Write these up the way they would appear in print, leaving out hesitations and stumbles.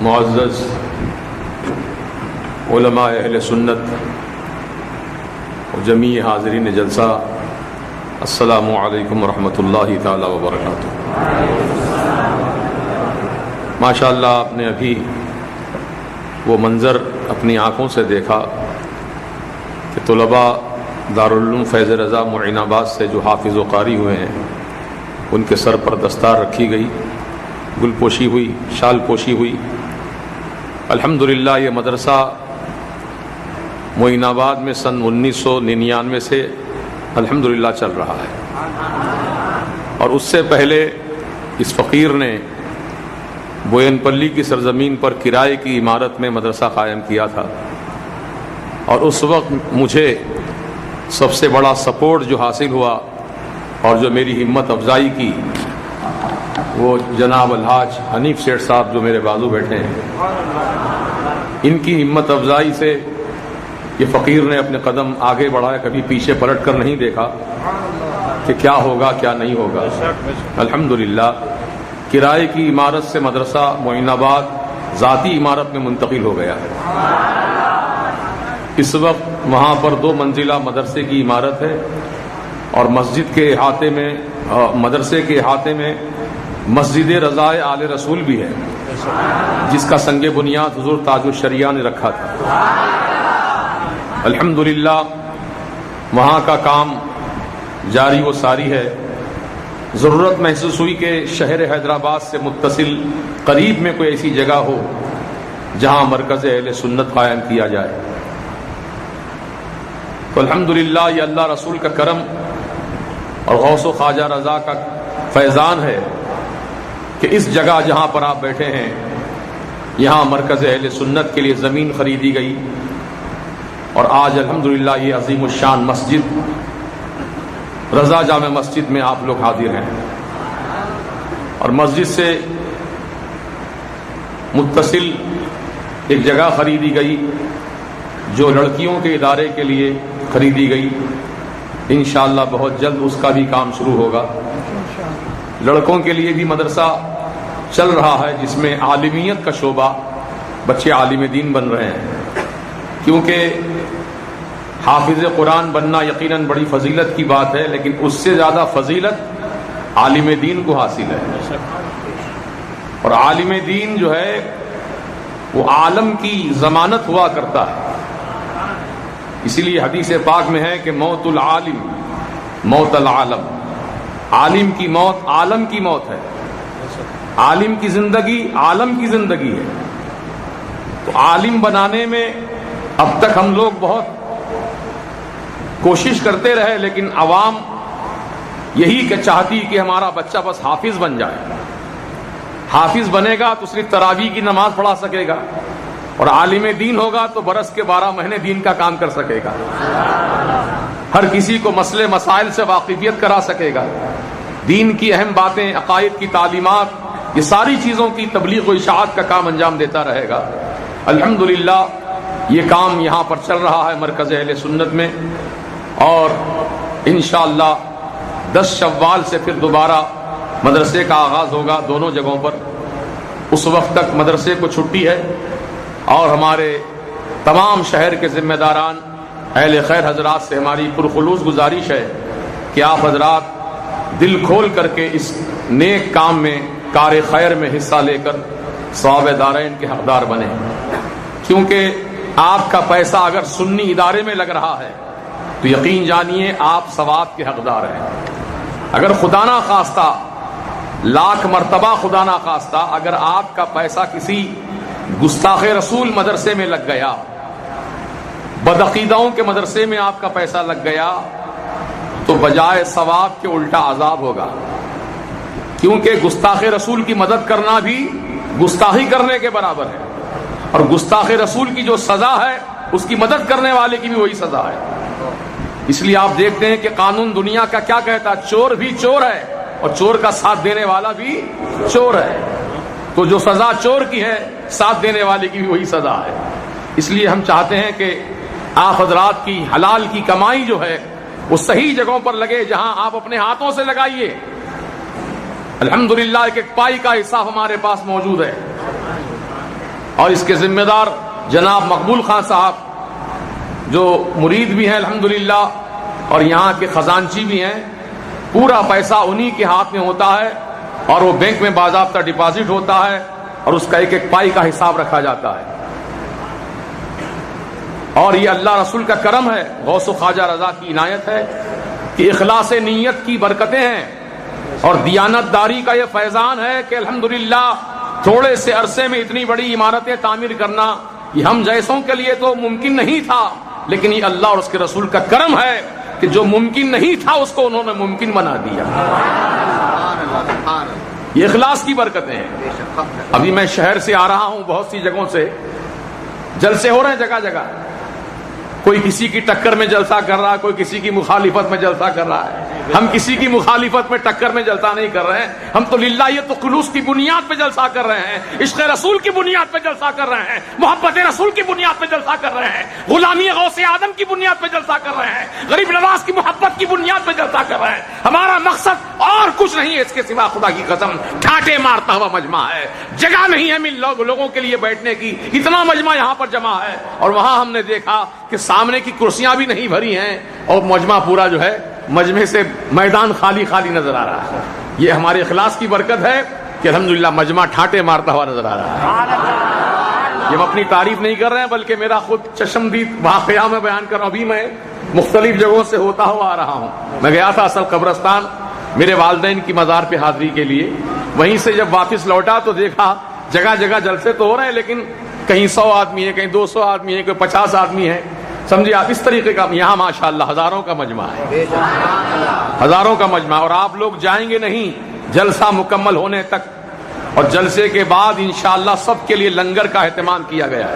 معزز علماء اہل سنت و جمیع حاضرین جلسہ، السلام علیکم ورحمۃ اللہ تعالی وبرکاتہ۔ ماشاءاللہ آپ نے ابھی وہ منظر اپنی آنکھوں سے دیکھا کہ طلباء دارالعلوم فیض رضا معین آباد سے جو حافظ و قاری ہوئے ہیں ان کے سر پر دستار رکھی گئی، گل پوشی ہوئی، شال پوشی ہوئی۔ الحمدللہ یہ مدرسہ معین آباد میں سن 1999 سے الحمدللہ چل رہا ہے، اور اس سے پہلے اس فقیر نے بوین پلی کی سرزمین پر کرائے کی عمارت میں مدرسہ قائم کیا تھا، اور اس وقت مجھے سب سے بڑا سپورٹ جو حاصل ہوا اور جو میری ہمت افزائی کی وہ جناب الحاج حنیف سیٹھ صاحب جو میرے بازو بیٹھے ہیں، ان کی ہمت افزائی سے یہ فقیر نے اپنے قدم آگے بڑھائے، کبھی پیچھے پلٹ کر نہیں دیکھا کہ کیا ہوگا کیا نہیں ہوگا۔ الحمدللہ کرائے کی عمارت سے مدرسہ معین آباد ذاتی عمارت میں منتقل ہو گیا ہے۔ اس وقت وہاں پر 2 منزلہ مدرسے کی عمارت ہے، اور مسجد کے احاطے میں مدرسے کے احاطے میں مسجد رضائے آل رسول بھی ہے، جس کا سنگ بنیاد حضور تاج الشریعہ نے رکھا تھا۔ الحمدللہ وہاں کا کام جاری و ساری ہے۔ ضرورت محسوس ہوئی کہ شہر حیدرآباد سے متصل قریب میں کوئی ایسی جگہ ہو جہاں مرکز اہل سنت قائم کیا جائے، تو الحمدللہ یہ اللہ رسول کا کرم اور غوث و خواجہ رضا کا فیضان ہے کہ اس جگہ جہاں پر آپ بیٹھے ہیں یہاں مرکز اہل سنت کے لیے زمین خریدی گئی، اور آج الحمدللہ یہ عظیم الشان مسجد رضا جامع مسجد میں آپ لوگ حاضر ہیں، اور مسجد سے متصل ایک جگہ خریدی گئی جو لڑکیوں کے ادارے کے لیے خریدی گئی۔ انشاءاللہ بہت جلد اس کا بھی کام شروع ہوگا۔ لڑکوں کے لیے بھی مدرسہ چل رہا ہے جس میں عالمیت کا شعبہ، بچے عالم دین بن رہے ہیں، کیونکہ حافظ قرآن بننا یقیناً بڑی فضیلت کی بات ہے، لیکن اس سے زیادہ فضیلت عالم دین کو حاصل ہے، اور عالم دین جو ہے وہ عالم کی ضمانت ہوا کرتا ہے۔ اسی لیے حدیث پاک میں ہے کہ موت العالم موت العالم، عالم کی موت عالم کی موت ہے، عالم کی زندگی عالم کی زندگی ہے۔ تو عالم بنانے میں اب تک ہم لوگ بہت کوشش کرتے رہے، لیکن عوام یہی کہ چاہتی کہ ہمارا بچہ بس حافظ بن جائے، حافظ بنے گا تو صرف تراویح کی نماز پڑھا سکے گا، اور عالم دین ہوگا تو برس کے 12 مہینے دین کا کام کر سکے گا، ہر کسی کو مسئلے مسائل سے واقفیت کرا سکے گا، دین کی اہم باتیں، عقائد کی تعلیمات، یہ ساری چیزوں کی تبلیغ و اشاعت کا کام انجام دیتا رہے گا۔ الحمدللہ یہ کام یہاں پر چل رہا ہے مرکز اہل سنت میں، اور انشاءاللہ 10 شوال سے پھر دوبارہ مدرسے کا آغاز ہوگا دونوں جگہوں پر۔ اس وقت تک مدرسے کو چھٹی ہے، اور ہمارے تمام شہر کے ذمہ داران اہل خیر حضرات سے ہماری پرخلوص گزارش ہے کہ آپ حضرات دل کھول کر کے اس نیک کام میں، کار خیر میں حصہ لے کر ثواب دارین کے حقدار بنیں، کیونکہ آپ کا پیسہ اگر سنی ادارے میں لگ رہا ہے تو یقین جانیے آپ ثواب کے حقدار ہیں۔ اگر خدا نہ خواستہ، لاکھ مرتبہ خدا نہ خواستہ، اگر آپ کا پیسہ کسی گستاخ رسول مدرسے میں لگ گیا، بدعقیدوں کے مدرسے میں آپ کا پیسہ لگ گیا، تو بجائے ثواب کے الٹا عذاب ہوگا، کیونکہ گستاخ رسول کی مدد کرنا بھی گستاخی کرنے کے برابر ہے، اور گستاخ رسول کی جو سزا ہے اس کی مدد کرنے والے کی بھی وہی سزا ہے۔ اس لیے آپ دیکھتے ہیں کہ قانون دنیا کا کیا کہتا ہے، چور بھی چور ہے اور چور کا ساتھ دینے والا بھی چور ہے، تو جو سزا چور کی ہے ساتھ دینے والے کی بھی وہی سزا ہے۔ اس لیے ہم چاہتے ہیں کہ آپ حضرات کی حلال کی کمائی جو ہے وہ صحیح جگہوں پر لگے جہاں آپ اپنے ہاتھوں سے لگائیے۔ الحمدللہ ایک پائی کا حساب ہمارے پاس موجود ہے، اور اس کے ذمہ دار جناب مقبول خان صاحب جو مرید بھی ہیں الحمدللہ اور یہاں کے خزانچی بھی ہیں. پورا پیسہ انہی کے ہاتھ میں ہوتا ہے اور وہ بینک میں باضابطہ ڈپازٹ ہوتا ہے اور اس کا ایک ایک پائی کا حساب رکھا جاتا ہے. اور یہ اللہ رسول کا کرم ہے, غوث و خواجہ رضا کی عنایت ہے کہ اخلاص نیت کی برکتیں ہیں اور دیانت داری کا یہ فیضان ہے کہ الحمدللہ تھوڑے سے عرصے میں اتنی بڑی عمارتیں تعمیر کرنا یہ ہم جیسوں کے لیے تو ممکن نہیں تھا, لیکن یہ اللہ اور اس کے رسول کا کرم ہے کہ جو ممکن نہیں تھا اس کو انہوں نے ممکن بنا دیا. یہ اخلاص کی برکتیں ہیں. ابھی میں شہر سے آ رہا ہوں, بہت سی جگہوں سے جلسے ہو رہے ہیں جگہ جگہ. کوئی کسی کی ٹکر میں جلسہ کر رہا ہے, کوئی کسی کی مخالفت میں جلسہ کر رہا ہے. ہم کسی کی مخالفت میں ٹکر میں جلسہ نہیں کر رہے ہیں, ہم تو للہیت و خلوص کی بنیاد پہ جلسہ کر رہے ہیں, عشق رسول کی بنیاد پہ جلسہ کر رہے ہیں, محبت رسول کی بنیاد پہ جلسہ کر رہے ہیں, غلامی غوث اعظم کی بنیاد پہ جلسہ کر رہے ہیں, غریب نواز کی محبت کی بنیاد پہ جلسہ کر رہے ہیں. ہمارا مقصد اور کچھ نہیں ہے اس کے سوا خدا کی قسم ٹھاٹے مارتا ہوا مجمع ہے. جگہ نہیں ہے لوگوں کے لیے بیٹھنے کی, اتنا مجمع یہاں پر جمع ہے. اور وہاں ہم نے دیکھا کہ سامنے کی کرسیاں بھی نہیں بھری ہیں اور مجمع پورا جو ہے مجمع سے میدان خالی خالی نظر آ رہا ہے. یہ ہمارے اخلاص کی برکت ہے کہ الحمدللہ مجمع ٹھاٹے مارتا ہوا نظر آ رہا ہے. یہ ہم اپنی تعریف نہیں کر رہے ہیں بلکہ میرا خود چشمدید واقعہ میں بیان کر رہا ہوں. ابھی میں مختلف جگہوں سے ہوتا ہوا آ رہا ہوں. میں گیا تھا اصل قبرستان میرے والدین کی مزار پہ حاضری کے لیے. وہیں سے جب واپس لوٹا تو دیکھا جگہ جگہ جلسے تو ہو رہے ہیں لیکن کہیں 100 آدمی ہے, کہیں 200 آدمی ہے, کوئی 50 آدمی ہے. سمجھے آپ اس طریقے کا. یہاں ماشاءاللہ ہزاروں کا مجمع ہے, ہزاروں کا مجمع. اور آپ لوگ جائیں گے نہیں جلسہ مکمل ہونے تک, اور جلسے کے بعد انشاءاللہ سب کے لیے لنگر کا اہتمام کیا گیا ہے.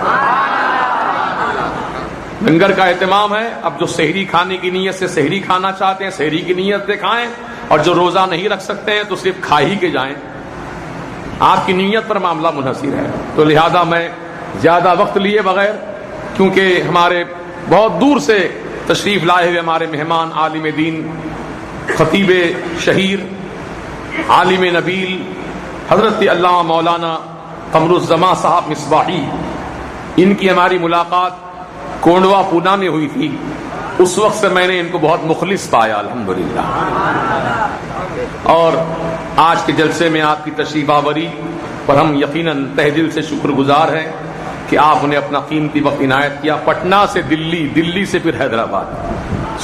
لنگر کا اہتمام ہے. اب جو سحری کھانے کی نیت سے سحری کھانا چاہتے ہیں سحری کی نیت سے کھائیں, اور جو روزہ نہیں رکھ سکتے ہیں تو صرف کھا ہی کے جائیں. آپ کی نیت پر معاملہ منحصر ہے. تو لہذا میں زیادہ وقت لیے بغیر, کیونکہ ہمارے بہت دور سے تشریف لائے ہوئے ہمارے مہمان عالم دین خطیب شہیر عالم نبیل حضرت علامہ مولانا قمر الزمان صاحب مصباحی, ان کی ہماری ملاقات کونڈوا پونا میں ہوئی تھی. اس وقت سے میں نے ان کو بہت مخلص پایا الحمدللہ. اور آج کے جلسے میں آپ کی تشریف آوری پر ہم یقیناً تہ دل سے شکر گزار ہیں کہ آپ نے اپنا قیمتی وقت عنایت کیا. پٹنہ سے دلی, دلی سے پھر حیدرآباد,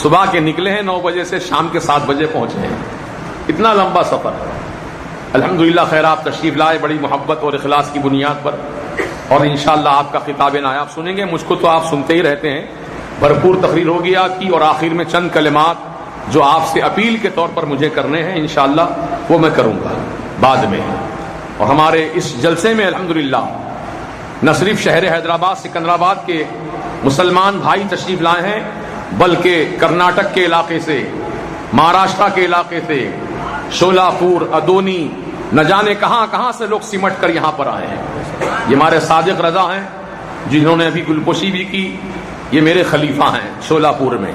صبح کے نکلے ہیں 9 بجے سے شام کے 7 بجے پہنچے ہیں. اتنا لمبا سفر ہے. الحمدللہ خیر آپ تشریف لائے بڑی محبت اور اخلاص کی بنیاد پر, اور انشاءاللہ آپ کا خطاب نایاب سنیں گے. مجھ کو تو آپ سنتے ہی رہتے ہیں, بھرپور تقریر ہوگی آپ کی, اور آخر میں چند کلمات جو آپ سے اپیل کے طور پر مجھے کرنے ہیں انشاءاللہ وہ میں کروں گا بعد میں. اور ہمارے اس جلسے میں الحمدللہ نہ صرف شہر حیدرآباد سکندرآباد کے مسلمان بھائی تشریف لائے ہیں بلکہ کرناٹک کے علاقے سے, مہاراشٹر کے علاقے سے, شولاپور, ادونی, نہ جانے کہاں کہاں سے لوگ سمٹ کر یہاں پر آئے ہیں. یہ ہمارے صادق رضا ہیں جنہوں نے ابھی گلپوشی بھی کی. یہ میرے خلیفہ ہیں شولاپور میں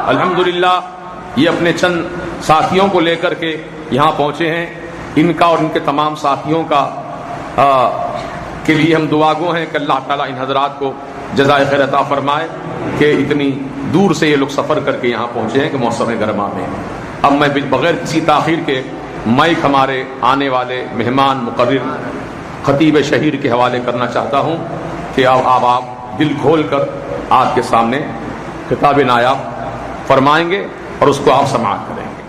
الحمدللہ. یہ اپنے چند ساتھیوں کو لے کر کے یہاں پہنچے ہیں. ان کا اور ان کے تمام ساتھیوں کا کے لیے ہم دعا گو ہیں کہ اللہ تعالیٰ ان حضرات کو جزائے خیر عطا فرمائے کہ اتنی دور سے یہ لوگ سفر کر کے یہاں پہنچے ہیں کہ موسم گرما میں. اب میں بغیر کسی تاخیر کے مائک ہمارے آنے والے مہمان مقرر خطیب شہیر کے حوالے کرنا چاہتا ہوں کہ آپ دل کھول کر آپ کے سامنے خطاب نایاب فرمائیں گے اور اس کو آپ سماعت کریں گے.